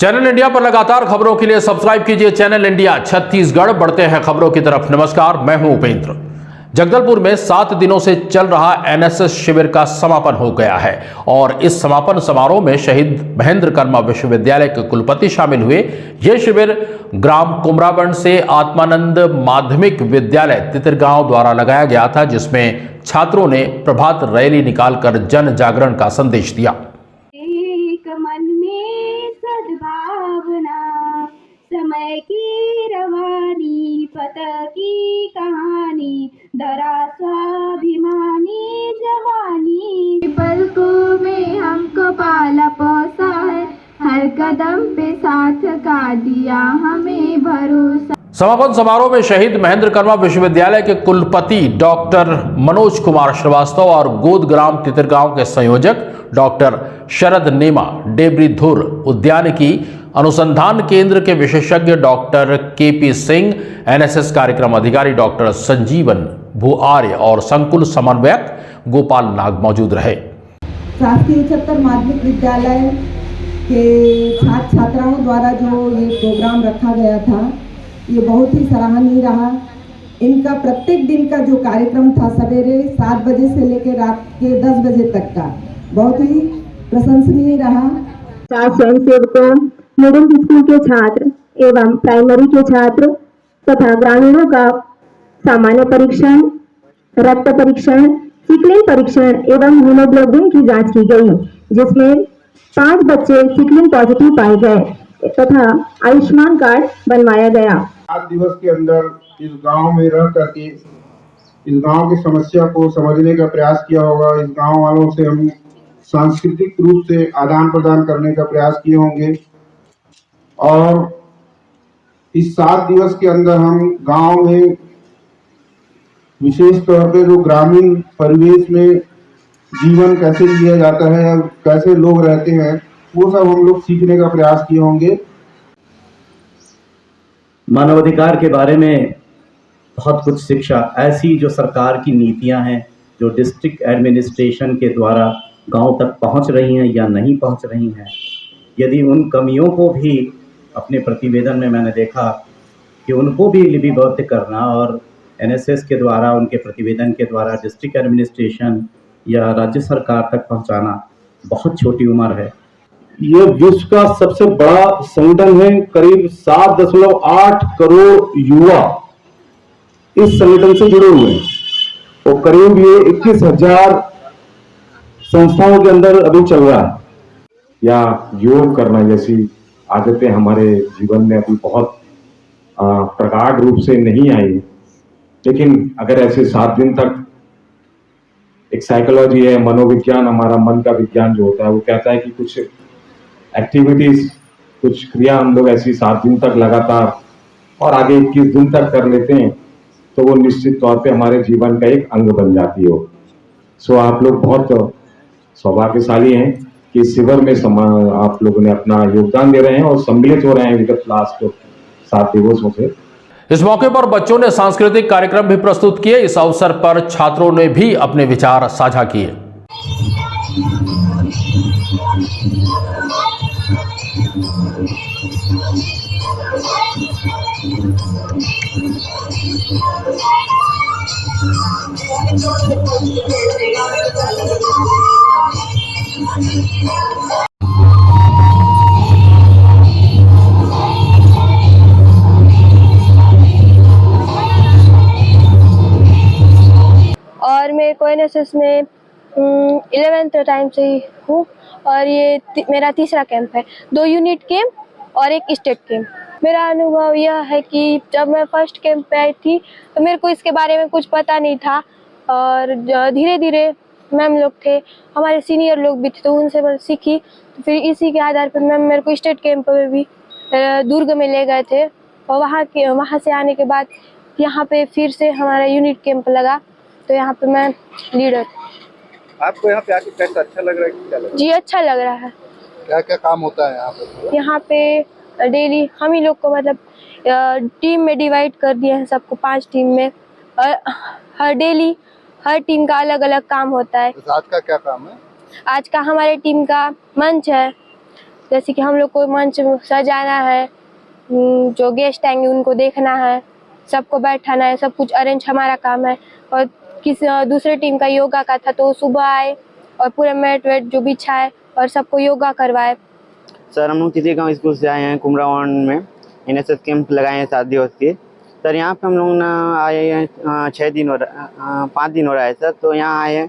Channel India पर लगातार खबरों के लिए सब्सक्राइब कीजिए चैनल इंडिया छत्तीसगढ़। बढ़ते हैं खबरों की तरफ। नमस्कार, मैं हूं उपेंद्र। जगदलपुर में 7 दिनों से चल रहा एनएसएस शिविर का समापन हो गया है और इस समापन समारोह में शहीद महेंद्र कर्मा विश्वविद्यालय के कुलपति शामिल हुए। यह शिविर ग्राम कुमराबंड से आत्मानंद माध्यमिक विद्यालय तितरगांव द्वारा लगाया गया था, जिसमें छात्रों ने प्रभात रैली निकालकर जन जागरण का संदेश दिया। एक मन में सद्भावना, समय की रवानी, पता की कहानी, डरा स्वाभिमानी जवानी, पलकों में हमको पाला पोसा है, हर कदम पे साथ का दिया हमें भरोसा। समापन समारोह में शहीद महेंद्र कर्मा विश्वविद्यालय के कुलपति डॉक्टर मनोज कुमार श्रीवास्तव और गोद ग्राम तितरगांव के संयोजक डॉक्टर शरद नेमा, डेबरीधुर उद्यानिकी अनुसंधान केंद्र के विशेषज्ञ डॉक्टर केपी सिंह, एनएसएस कार्यक्रम अधिकारी डॉक्टर संजीवन भूआर्य और संकुल समन्वयक गोपाल नाग मौजूद रहे। शासकीय उच्चतर माध्यमिक विद्यालय के छात्र छात्राओं द्वारा जो ये प्रोग्राम रखा गया था, ये बहुत ही सराहनीय रहा। इनका प्रत्येक दिन का जो कार्यक्रम था, सवेरे 7 बजे से लेकर रात के 10 बजे तक का, बहुत ही प्रशंसनीय रहा। स्वयंसेवकों, मिडिल स्कूल के छात्र एवं प्राइमरी के छात्र तथा ग्रामीणों का सामान्य परीक्षण, रक्त परीक्षण, सिकलिन परीक्षण एवं हीमोग्लोबिन की जांच की गई, जिसमें 5 बच्चे सिकलिन पॉजिटिव पाए गए तथा आयुष्मान कार्ड बनवाया गया। 7 दिवस के अंदर इस गांव में रह करके इस गांव की समस्या को समझने का प्रयास किया होगा। इस गांव वालों से हम सांस्कृतिक रूप से आदान प्रदान करने का प्रयास किए होंगे और इस 7 दिवस के अंदर हम गांव में विशेष तौर पे जो ग्रामीण परिवेश में जीवन कैसे जिया जाता है, कैसे लोग रहते हैं, वो सब हम लोग सीखने का प्रयास किए होंगे। मानवाधिकार के बारे में बहुत कुछ शिक्षा, ऐसी जो सरकार की नीतियां हैं जो डिस्ट्रिक्ट एडमिनिस्ट्रेशन के द्वारा गांव तक पहुंच रही हैं या नहीं पहुंच रही हैं, यदि उन कमियों को भी अपने प्रतिवेदन में मैंने देखा कि उनको भी लिपिबद्ध करना और एनएसएस के द्वारा उनके प्रतिवेदन के द्वारा डिस्ट्रिक्ट एडमिनिस्ट्रेशन या राज्य सरकार तक पहुंचाना बहुत छोटी उम्र है। ये विश्व का सबसे बड़ा संगठन है। करीब 7.8 करोड़ युवा इस संगठन से जुड़े हुए हैं और करीब ये 21,000 संस्थाओं के अंदर अभी चल रहा है। या योग करना जैसी आदतें हमारे जीवन में अभी बहुत प्रगाढ़ रूप से नहीं आई, लेकिन अगर ऐसे 7 दिन तक एक साइकोलॉजी है, मनोविज्ञान, हमारा मन का विज्ञान जो होता है, वो कहता है कि कुछ एक्टिविटीज, कुछ क्रिया हम लोग ऐसी 7 दिन तक लगातार और आगे 21 दिन तक कर लेते हैं तो वो निश्चित तौर पे हमारे जीवन का एक अंग बन जाती हो। सो आप लोग बहुत सौभाग्यशाली हैं कि इस शिविर में आप लोगों ने अपना योगदान दे रहे हैं और सम्मिलित हो रहे हैं विगत लास्ट 7 दिवसों से। इस मौके पर बच्चों ने सांस्कृतिक कार्यक्रम भी प्रस्तुत किए। इस अवसर पर छात्रों ने भी अपने विचार साझा किए। और मैं को एनएसएस में 11th टाइम से ही हूँ और ये मेरा तीसरा कैंप है। 2 यूनिट कैंप और 1 स्टेट कैंप। मेरा अनुभव यह है कि जब मैं फर्स्ट कैंप पे आई थी तो मेरे को इसके बारे में कुछ पता नहीं था और धीरे धीरे मैम लोग थे, हमारे सीनियर लोग भी थे, तो उनसे मैं सीखी। तो फिर इसी के आधार पर मैम मेरे को स्टेट कैंप में भी दुर्ग में ले गए थे और वहाँ से आने के बाद यहाँ पे फिर से हमारा यूनिट कैंप लगा, तो यहाँ पे मैं लीडर। आपको यहाँ पे आके कैसा अच्छा लग रहा है कि क्या लग रहा है? जी अच्छा लग रहा है। क्या क्या काम होता है यहाँ पे? यहाँ पे डेली हम ही लोग को मतलब टीम में डिवाइड कर दिए हैं सबको 5 टीम में। हर डेली हर टीम का अलग अलग काम होता है। आज का क्या काम है? आज का हमारे टीम का मंच है, जैसे कि हम लोग को मंच सजाना है, जो गेस्ट आएंगे उनको देखना है, सबको बैठाना है, सब कुछ अरेंज हमारा काम है। और किसी दूसरे टीम का योगा का था तो सुबह आए और पूरा मैट वेट जो बिछाए और सबको योगा करवाए। सर हम लोग तितीगांव स्कूल से आए हैं, कुमरावन में एनएसएस कैंप लगाए हैं 7 दिवस के। सर यहाँ पे हम लोग ना आए हैं 5 दिन हो रहा है सर। तो यहाँ आए हैं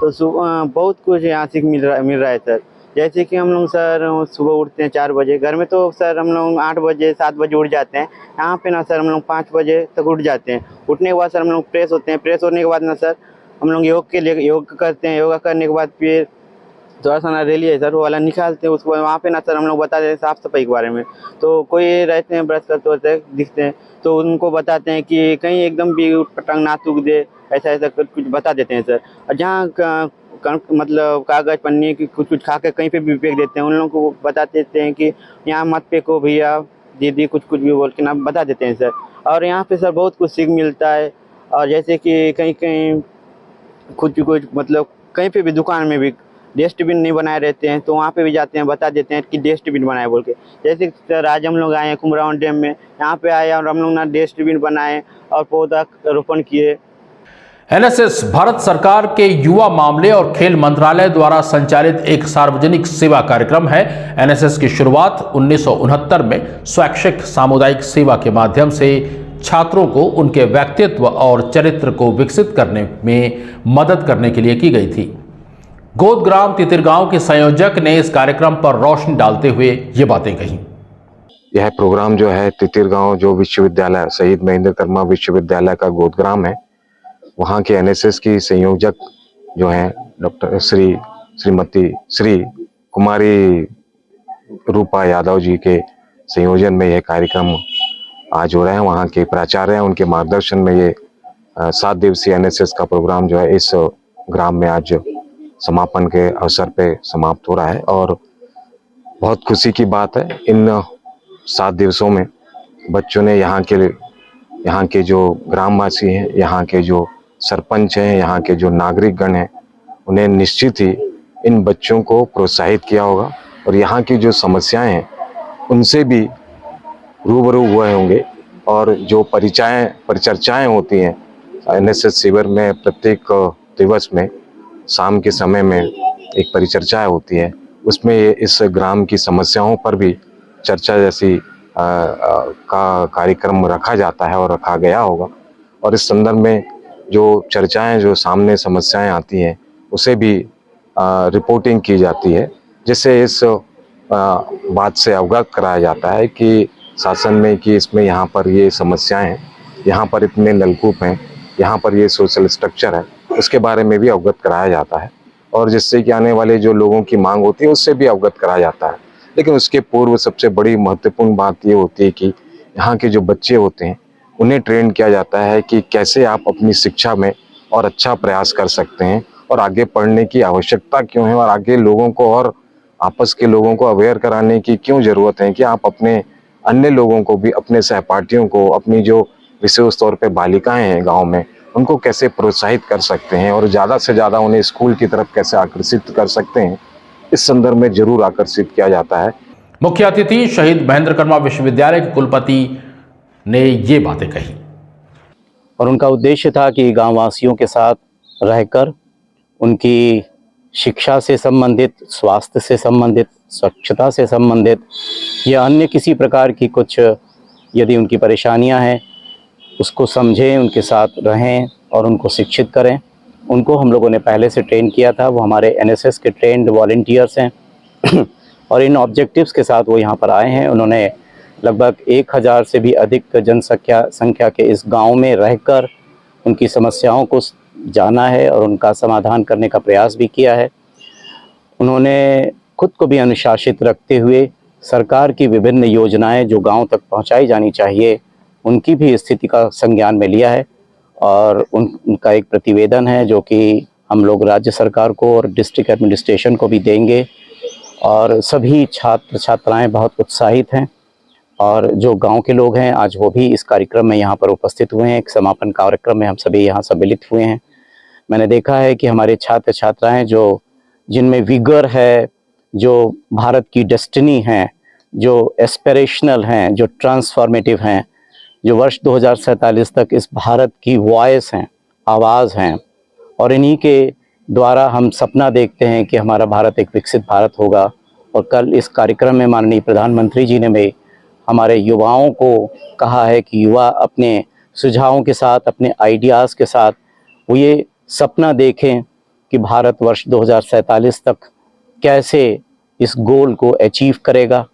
तो बहुत कुछ यहाँ सीख मिल रहा है सर। जैसे कि हम लोग सर सुबह उठते हैं 4 बजे, घर में तो सर हम लोग 8 बजे 7 बजे उठ जाते हैं। यहाँ पे ना सर हम लोग 5 बजे तक उठ जाते हैं। उठने के बाद सर हम लोग फ्रेश होते हैं। फ्रेश होने के बाद ना सर हम लोग योग के लिए योग करते हैं। योगा करने के बाद फिर थोड़ा सा ना रैली है सर, वो वाला निकालते हैं। उसको वहाँ पे ना सर हम लोग बता देते हैं साफ़ सफाई के बारे में। तो कोई रहते हैं ब्रश करते होते दिखते हैं तो उनको बताते हैं कि कहीं एकदम भी टंग ना थूक दे, ऐसा ऐसा कुछ बता देते हैं सर। और जहाँ मतलब कागज़ पन्नी की कुछ खा के कहीं पे भी फेंक देते हैं, उन लोगों को बता देते हैं कि यहाँ मत फेंको भैया दीदी, कुछ भी बोल के ना बता देते हैं सर। और यहाँ पे सर बहुत कुछ सीख मिलता है। और जैसे कि कहीं कहीं कुछ मतलब कहीं पे भी दुकान में भी डस्टबिन नहीं बनाए रहते हैं तो वहाँ पे भी जाते हैं, बता देते हैं कि डस्टबिन बनाए बोल के। जैसे सर आज हम लोग आए हैं कुमरावन डैम में, यहाँ पे आए और हम लोग ना डस्टबिन बनाए और पौधा रोपण किए। एनएसएस भारत सरकार के युवा मामले और खेल मंत्रालय द्वारा संचालित एक सार्वजनिक सेवा कार्यक्रम है। एनएसएस की शुरुआत 1969 में स्वैच्छिक सामुदायिक सेवा के माध्यम से छात्रों को उनके व्यक्तित्व और चरित्र को विकसित करने में मदद करने के लिए की गई थी। गोदग्राम तितिरगांव के संयोजक ने इस कार्यक्रम पर रोशनी डालते हुए ये बातें कही। यह प्रोग्राम जो है तितिरगांव जो विश्वविद्यालय शहीद महेंद्र कर्मा विश्वविद्यालय का गोदग्राम है, वहाँ के एनएसएस की संयोजक जो हैं डॉक्टर श्री कुमारी रूपा यादव जी के संयोजन में यह कार्यक्रम आज हो रहे हैं। वहाँ के प्राचार्य हैं, उनके मार्गदर्शन में ये 7 दिवसीय एनएसएस का प्रोग्राम जो है इस ग्राम में आज समापन के अवसर पे समाप्त हो रहा है। और बहुत खुशी की बात है, इन 7 दिवसों में बच्चों ने यहाँ के जो ग्रामवासी हैं, यहाँ के जो सरपंच हैं, यहाँ के जो नागरिकगण हैं, उन्हें निश्चित ही इन बच्चों को प्रोत्साहित किया होगा और यहाँ की जो समस्याएं हैं उनसे भी रूबरू हुए होंगे। और जो परिचर्चाएं होती हैं एनएसएस शिविर में, प्रत्येक दिवस में शाम के समय में एक परिचर्चा होती है, उसमें इस ग्राम की समस्याओं पर भी चर्चा जैसी का कार्यक्रम रखा जाता है और रखा गया होगा। और इस संदर्भ में जो चर्चाएं, जो सामने समस्याएं आती हैं, उसे भी रिपोर्टिंग की जाती है, जिससे इस बात से अवगत कराया जाता है कि शासन में कि इसमें यहाँ पर ये समस्याएं हैं, यहाँ पर इतने नलकूप हैं, यहाँ पर ये सोशल स्ट्रक्चर है, उसके बारे में भी अवगत कराया जाता है। और जिससे कि आने वाले जो लोगों की मांग होती है उससे भी अवगत कराया जाता है। लेकिन उसके पूर्व सबसे बड़ी महत्वपूर्ण बात ये होती है कि यहाँ के जो बच्चे होते हैं उन्हें ट्रेन किया जाता है कि कैसे आप अपनी शिक्षा में और अच्छा प्रयास कर सकते हैं और आगे पढ़ने की आवश्यकता क्यों है और आगे लोगों को और आपस के लोगों को अवेयर कराने की क्यों ज़रूरत है कि आप अपने अन्य लोगों को भी, अपने सहपाठियों को, अपनी जो विशेष तौर पे बालिकाएं हैं गांव में, उनको कैसे प्रोत्साहित कर सकते हैं और ज़्यादा से ज़्यादा उन्हें स्कूल की तरफ कैसे आकर्षित कर सकते हैं, इस संदर्भ में जरूर आकर्षित किया जाता है। मुख्य अतिथि शहीद महेंद्र कर्मा विश्वविद्यालय के कुलपति ने ये बातें कही और उनका उद्देश्य था कि गांववासियों के साथ रहकर उनकी शिक्षा से संबंधित, स्वास्थ्य से संबंधित, स्वच्छता से संबंधित या अन्य किसी प्रकार की कुछ यदि उनकी परेशानियां हैं उसको समझें, उनके साथ रहें और उनको शिक्षित करें। उनको हम लोगों ने पहले से ट्रेन किया था, वो हमारे एनएसएस के ट्रेंड वॉलंटियर्स हैं और इन ऑब्जेक्टिव्स के साथ वो यहाँ पर आए हैं। उन्होंने लगभग 1000 से भी अधिक संख्या के इस गांव में रहकर उनकी समस्याओं को जाना है और उनका समाधान करने का प्रयास भी किया है। उन्होंने खुद को भी अनुशासित रखते हुए सरकार की विभिन्न योजनाएं जो गांव तक पहुंचाई जानी चाहिए उनकी भी स्थिति का संज्ञान में लिया है और उनका एक प्रतिवेदन है जो कि हम लोग राज्य सरकार को और डिस्ट्रिक्ट एडमिनिस्ट्रेशन को भी देंगे। और सभी छात्र छात्राएं बहुत उत्साहित हैं और जो गांव के लोग हैं आज वो भी इस कार्यक्रम में यहाँ पर उपस्थित हुए हैं। एक समापन कार्यक्रम में हम सभी यहाँ सम्मिलित हुए हैं। मैंने देखा है कि हमारे छात्र छात्राएं जिनमें विगर है, जो भारत की डेस्टिनी हैं, जो एस्पिरेशनल हैं, जो ट्रांसफॉर्मेटिव हैं, जो वर्ष 2047 तक इस भारत की वॉइस हैं, आवाज़ हैं, और इन्हीं के द्वारा हम सपना देखते हैं कि हमारा भारत एक विकसित भारत होगा। और कल इस कार्यक्रम में माननीय प्रधानमंत्री जी ने भी हमारे युवाओं को कहा है कि युवा अपने सुझावों के साथ, अपने आइडियाज़ के साथ वो ये सपना देखें कि भारत वर्ष 2047 तक कैसे इस गोल को अचीव करेगा।